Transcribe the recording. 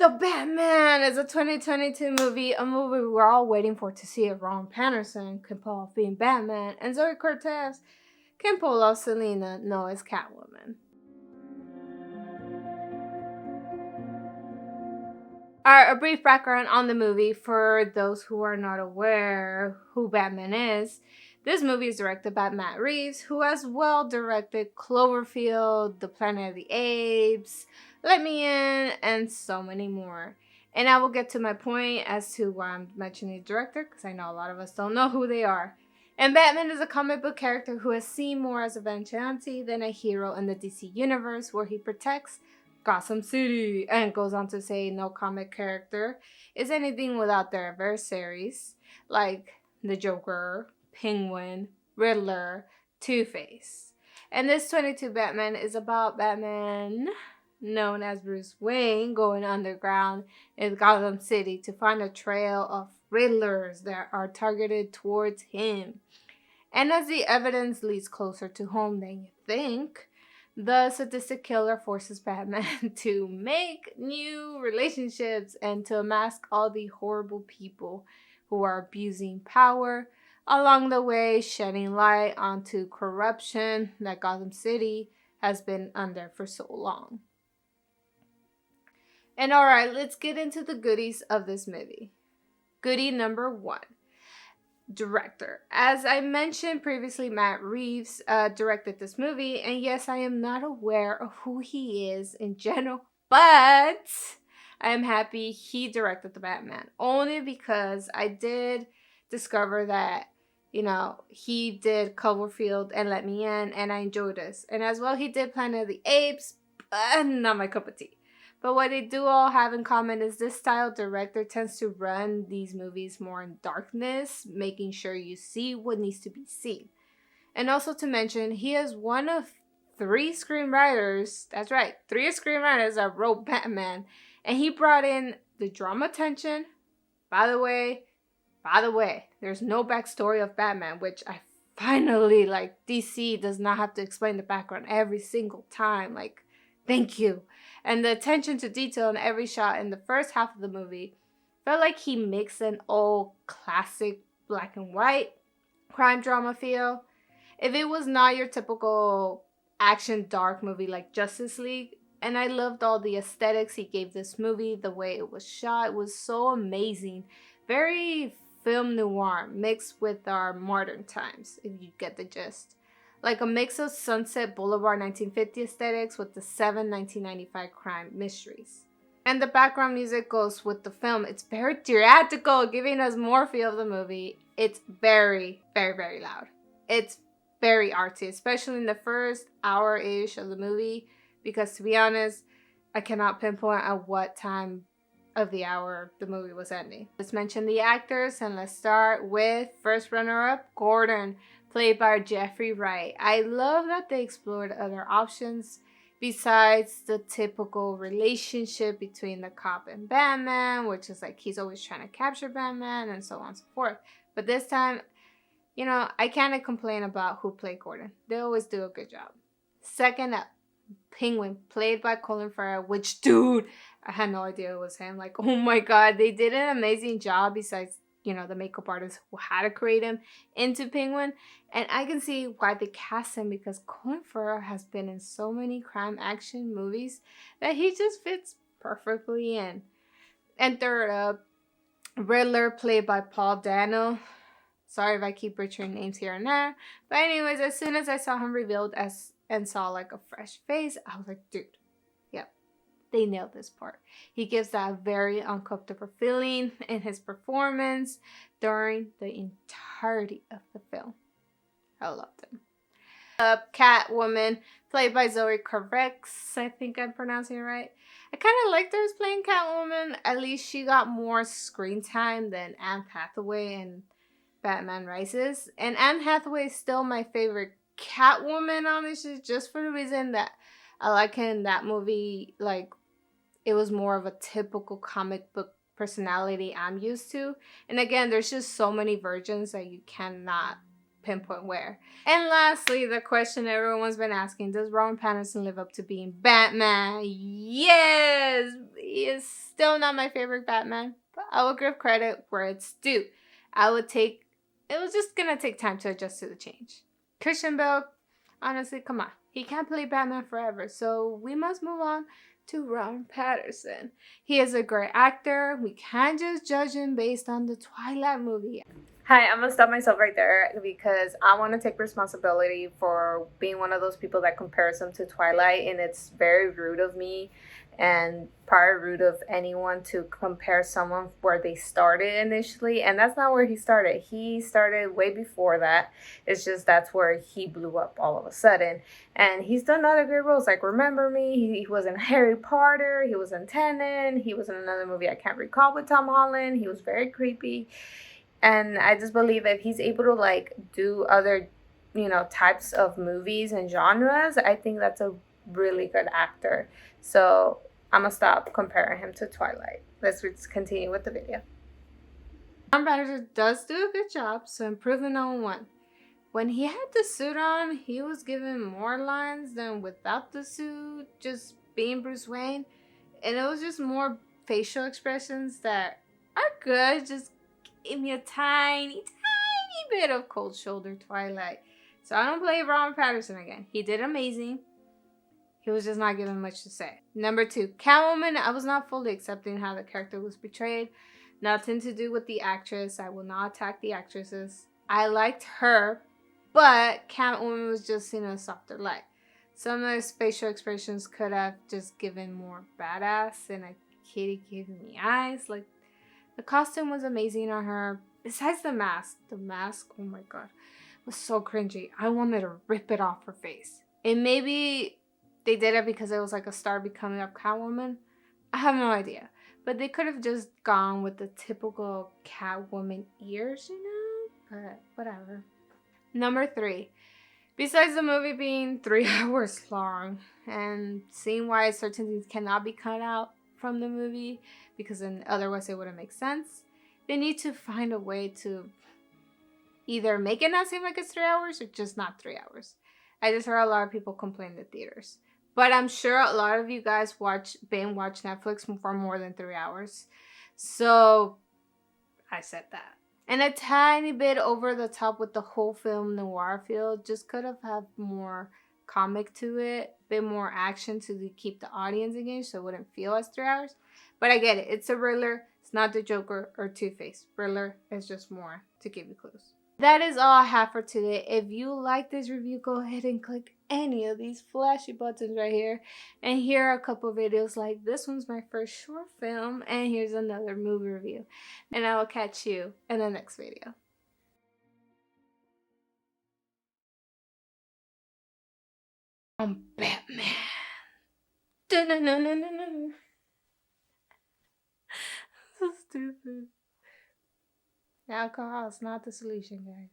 The Batman is a 2022 movie, a movie we're all waiting for to see if Ron Patterson can pull off being Batman and Zoe Cortez can pull off Selena No as Catwoman. A brief background on the movie for those who are not aware who Batman is. This movie is directed by Matt Reeves, who has well directed Cloverfield, The Planet of the Apes, Let Me In, and so many more. And I will get to my point as to why I'm mentioning the director, because I know a lot of us don't know who they are. And Batman is a comic book character who is seen more as a vigilante than a hero in the DC universe, where he protects Gotham City, and goes on to say no comic character is anything without their adversaries, like the Joker, Penguin, Riddler, Two-Face. And this 22 Batman is about Batman, known as Bruce Wayne, going underground in Gotham City to find a trail of Riddlers that are targeted towards him. And as the evidence leads closer to home than you think, the sadistic killer forces Batman to make new relationships and to mask all the horrible people who are abusing power, along the way shedding light onto corruption that Gotham City has been under for so long. And alright, let's get into the goodies of this movie. Goodie number 1. Director. As I mentioned previously, Matt Reeves directed this movie, and yes, I am not aware of who he is in general, but I am happy he directed the Batman, only because I did discover that, he did Cloverfield and Let Me In, and I enjoyed this. And as well, he did Planet of the Apes, but not my cup of tea. But what they do all have in common is this style director tends to run these movies more in darkness, making sure you see what needs to be seen. And also to mention, he is one of 3 screenwriters, that's right, 3 screenwriters that wrote Batman. And he brought in the drama tension. By the way, there's no backstory of Batman, which I finally, DC does not have to explain the background every single time. Thank you. And the attention to detail in every shot in the first half of the movie felt like he mixed an old classic black and white crime drama feel. If it was not your typical action dark movie like Justice League, and I loved all the aesthetics he gave this movie, the way it was shot, it was so amazing. Very film noir mixed with our modern times, if you get the gist. Like a mix of Sunset Boulevard 1950 aesthetics with the 1995 crime mysteries. And the background music goes with the film. It's very theatrical, giving us more feel of the movie. It's very, very, very loud. It's very artsy, especially in the first hour-ish of the movie, because to be honest, I cannot pinpoint at what time of the hour the movie was ending. Let's mention the actors, and let's start with first runner-up, Gordon, played by Jeffrey Wright. I love that they explored other options besides the typical relationship between the cop and Batman, which is he's always trying to capture Batman and so on and so forth. But this time, I can't complain about who played Gordon. They always do a good job. Second up, Penguin, played by Colin Farrell, which, dude, I had no idea it was him. Oh my god, they did an amazing job besides the makeup artist who had to create him into Penguin. And I can see why they cast him, because Colin Farrell has been in so many crime action movies that he just fits perfectly in. And third up, Riddler, played by Paul Dano. Sorry if I keep butchering names here and there. But anyways, as soon as I saw him revealed and saw a fresh face, I was like, dude, yep. They nailed this part. He gives that very uncomfortable feeling in his performance during the entirety of the film. I loved him. Catwoman, played by Zoe Correx. I think I'm pronouncing it right. I kind of liked her as playing Catwoman. At least she got more screen time than Anne Hathaway in Batman Rises. And Anne Hathaway is still my favorite Catwoman, honestly, just for the reason that I like in that movie, it was more of a typical comic book personality I'm used to. And again, there's just so many versions that you cannot pinpoint where. And lastly, the question everyone's been asking, does Robert Pattinson live up to being Batman? Yes! He is still not my favorite Batman, but I will give credit where it's due. It was just gonna take time to adjust to the change. Christian Bale, honestly, come on. He can't play Batman forever, so we must move on to Robert Pattinson. He is a great actor. We can't just judge him based on the Twilight movie. Hi, I'm gonna stop myself right there because I want to take responsibility for being one of those people that compares him to Twilight, and it's very rude of me and probably rude of anyone to compare someone where they started initially, and that's not where he started. He started way before that. It's just that's where he blew up all of a sudden, and he's done other great roles like Remember Me. He was in Harry Potter. He was in Tenet. He was in another movie I can't recall with Tom Holland. He was very creepy. And I just believe if he's able to like do other, types of movies and genres, I think that's a really good actor. So I'm gonna stop comparing him to Twilight. Let's continue with the video. Tom Patterson does do a good job, so improvement on one. When he had the suit on, he was given more lines than without the suit, just being Bruce Wayne. And it was just more facial expressions that are good, just give me a tiny bit of cold shoulder Twilight. So I don't blame Robert Pattinson again. He did amazing. He was just not given much to say. Number 2, Catwoman. I was not fully accepting how the character was portrayed. Nothing to do with the actress. I will not attack the actresses. I liked her, but Catwoman was just in a softer light. Some of those facial expressions could have just given more badass and a kitty giving me eyes. Like, the costume was amazing on her. Besides the mask, oh my god, was so cringy. I wanted to rip it off her face. And maybe they did it because it was like a star becoming a Catwoman. I have no idea. But they could have just gone with the typical Catwoman ears, But whatever. Number 3. Besides the movie being 3 hours long and seeing why certain things cannot be cut out from the movie because then otherwise it wouldn't make sense, they need to find a way to either make it not seem like it's 3 hours or just not 3 hours. I just heard a lot of people complain in the theaters. But I'm sure a lot of you guys binge watch Netflix for more than 3 hours. So I said that. And a tiny bit over the top with the whole film noir feel. Just could have had more comic to it, a bit more action to keep the audience engaged so it wouldn't feel as 3 hours. But I get it. It's a Riddler. It's not the Joker or Two-Face. Riddler is just more to give you clues. That is all I have for today. If you like this review, go ahead and click any of these flashy buttons right here. And here are a couple videos like this one's my first short film. And here's another movie review. And I will catch you in the next video. I'm Batman. Dun-dun-dun-dun-dun-dun. So stupid. Alcohol is not the solution, guys.